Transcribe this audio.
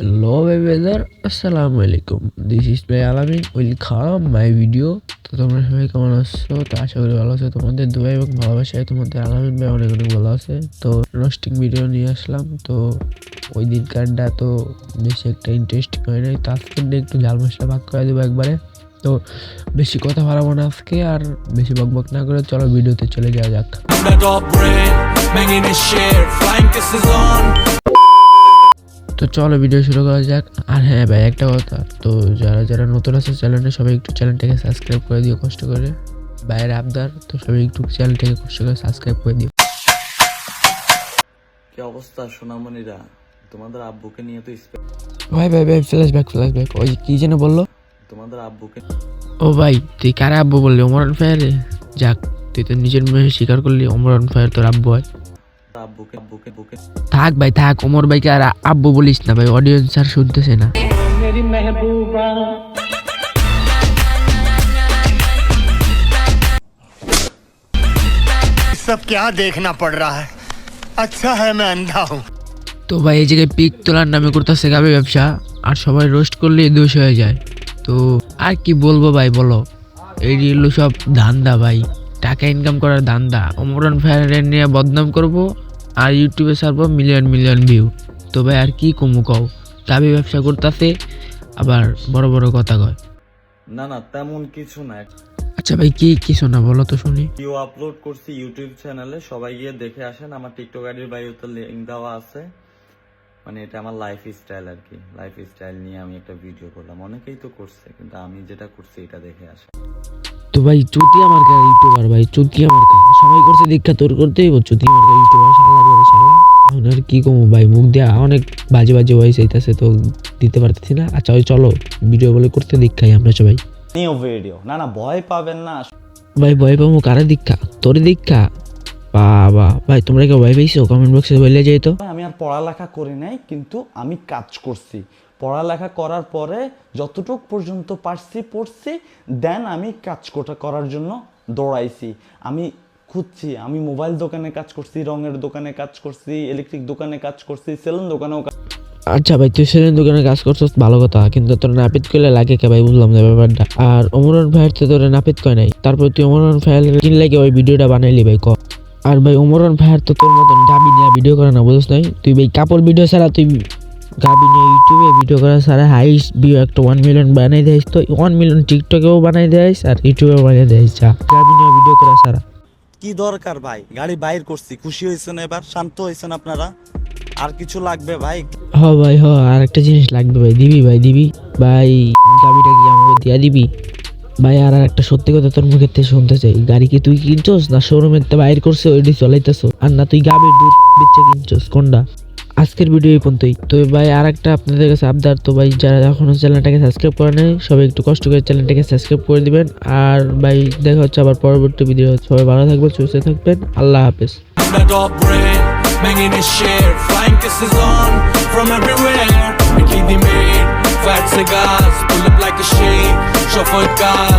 Hello weather, আসসালামু আলাইকুম। This is ভাই আলামিন, ওয়েলকাম মাই ভিডিও। তো তোমরা সবাই কেমন আছো? তো আশা করি ভালো আছো। তোমাদের দোয়া এবং ভালোবাসায় তোমাদের আলামিন ভাই অনেক অনেক ভালো আছে। তো রোস্টিং ভিডিও নিয়ে আসলাম। তো ওই দিনকারটা তো বেশি একটা ইন্টারেস্টিং হয় নাই, তো আজকে একটু ঝাল মশলা ভাগ করে দেবো একবারে। তো বেশি কথা বাড়াবো না আজকে, আর বেশি বকবক না করে চলো ভিডিওতে চলে যাওয়া যাক। তো চলো ভিডিও শুরু করা যাক। আর হ্যাঁ ভাই, একটা কথা, তো যারা যারা নতুন আছে চ্যানেলে, সবাই একটু চ্যানেলটাকে সাবস্ক্রাইব করে দিও কষ্ট করে। ভাইয়ের আবদার, তো সবাই একটু চ্যানেলটাকে কষ্ট করে সাবস্ক্রাইব করে দিও। কি অবস্থা সোনামণিরা, তোমাদের আব্বুকে নিয়ে তো ভাই ভাই ভাই ফ্ল্যাশব্যাক ওই কি যেন বললো তোমাদের আব্বুকে। ও ভাই, তুই কারে আব্বু বললি? ওমরান ফায়ারে? যাক, তুই তো নিজের মেয়ে স্বীকার করলি ওমরান ফায়ার তোর আব্বু হয়। আব্বুকে আব্বুকে বুকে থাক ভাই থাক, ওমর ভাইকে আর আব্বু বলিস না ভাই, অডিয়েন্স আর শুনতেছে না। सब क्या देखना पड़ रहा है, अच्छा है मैं अंधा हूँ। তো ভাই এই জায়গায় পিক তোলার নামে করতেছে গাবে ব্যবসা, আর সবাই রোস্ট করলে দোষ হয়ে যায়। তো আর কি বলবো ভাই, বলো। এই হলো সব ধান্দা ভাই, টাকা ইনকাম করার ধান্দা। ওমরান ফায়ারের নিয়ে বদনাম করব আর ইউটিউবে ছাড়বো মিলিয়ন মিলিয়ন ভিউ। তো ভাই আর কি কমু কও, গাবে ব্যবসা করতেছে আবার বড় বড় কথা কয়। না না তেমন কিছু না, আচ্ছা ভাই কি কিছু না বলো তো শুনি। ভিডিও আপলোড করছি ইউটিউব চ্যানেলে, সবাই গিয়ে দেখে আসেন। আমার টিকটক আইডির বায়োতে লিংক দেওয়া আছে। মানে এটা আমার লাইফ স্টাইল আর কি, লাইফ স্টাইল নিয়ে আমি একটা ভিডিও করলাম। অনেকেই তো করছে, কিন্তু আমি যেটা করছি এটা দেখে আসে। তো ভাই চুতি আমার কা ইউটিউবার, ভাই চুতি আমার কা, সবাই করছে দীক্ষা তোর করতেই চুতি আমার কা ইউটিউবার, শালা করে শালা। এখন আর কি কমু ভাই, মুখ দিয়া অনেক বাজে বাজে ভয়েস আইতাছে, তো দিতে পারতেছি না। আচ্ছা ওই চলো ভিডিও বলে করতে দীক্ষাই আমরা সবাই। নিউ ভিডিও না না, ভয় পাবেন না ভাই ভয় পাবো কারে? দীক্ষা তোর দীক্ষা? বাবা ভাই, তোমরা কেউ ভয় পাইছো? কমেন্ট বক্সে বলে যাই তো। আমি আর পড়ালেখা করি নাই, কিন্তু আমি কাজ করছি। পড়ালেখা করার পরে যতটুক পর্যন্ত পারছি পড়ছি, দেন আমি কাজ করার জন্য দৌড়াইছি। আমি খুঁজছি, আমি মোবাইল দোকানে কাজ করছি, রঙের দোকানে কাজ করছি, ইলেকট্রিক দোকানে কাজ করছি, সেলুন দোকানেও। আচ্ছা ভাই, তুই সেদিন দোকানে কাজ করছিস ভালো কথা, কিন্তু তোর নাপিত কইলে লাগে কে ভাই? বুঝলাম না ব্যাপারটা। আর ওমরান ভাইয়ের তো তোর নাপিত কয় নাই, তারপর তুই ওমরান ভাইয়ের কিন লাগে ওই ভিডিওটা বানাইলি ভাই ক। আর ভাই ওমরান ভাইয়ের তো তোর মতন গাবি নিয়ে ভিডিও করে না, বুঝছ নাই? তুই ভাই কাপড় ভিডিও ছাড়া, তুই গাবি নিয়ে ইউটিউবে ভিডিও করা ছাড়া হাইস্ট ভিউ একটা 1 মিলিয়ন বানাই দেয়। তো 1 মিলিয়ন টিকটকেও বানাই দেয় আর ইউটিউবেও বানাই দেয়। যা গাবি নিয়ে ভিডিও করা ছাড়া কি দরকার ভাই? গাড়ি বাইর করছি, খুশি হয়েছেন? এবার শান্ত হয়েছেন আপনারা? আর কিছু লাগবে ভাই? হ ভাই হ, আর একটা জিনিস লাগবে ভাই, দিবি ভাই দিবি ভাই, গাবিটা কি আমাকে দিয়া দিবি ভাই? আর একটা সত্যি কথা তোর মুখের থেকে শুনতে চাই, গাড়ি কি তুই কিনছস না শোরুমের থেকে বাইর করছে ওইটি চলাইতেছ? আর না তুই গাবির দুধ বেচে কিনছস, কোনটা? আজকের ভিডিও এই পর্যন্তই। তো ভাই আর একটা আপনাদের কাছে আবদার, তো ভাই যারা এখনো চ্যানেলটাকে সাবস্ক্রাইব করে নেই, সবাই একটু কষ্ট করে চ্যানেলটাকে সাবস্ক্রাইব করে দিবেন। আর ভাই দেখা হচ্ছে আবার পরবর্তী ভিডিও। সবাই ভালো থাকবেন, সুস্থ থাকবেন, আল্লাহ হাফেজ। Banging his share, flying kisses on from everywhere. Bikini made, fat cigars, pull up like a shade, chauffeur car.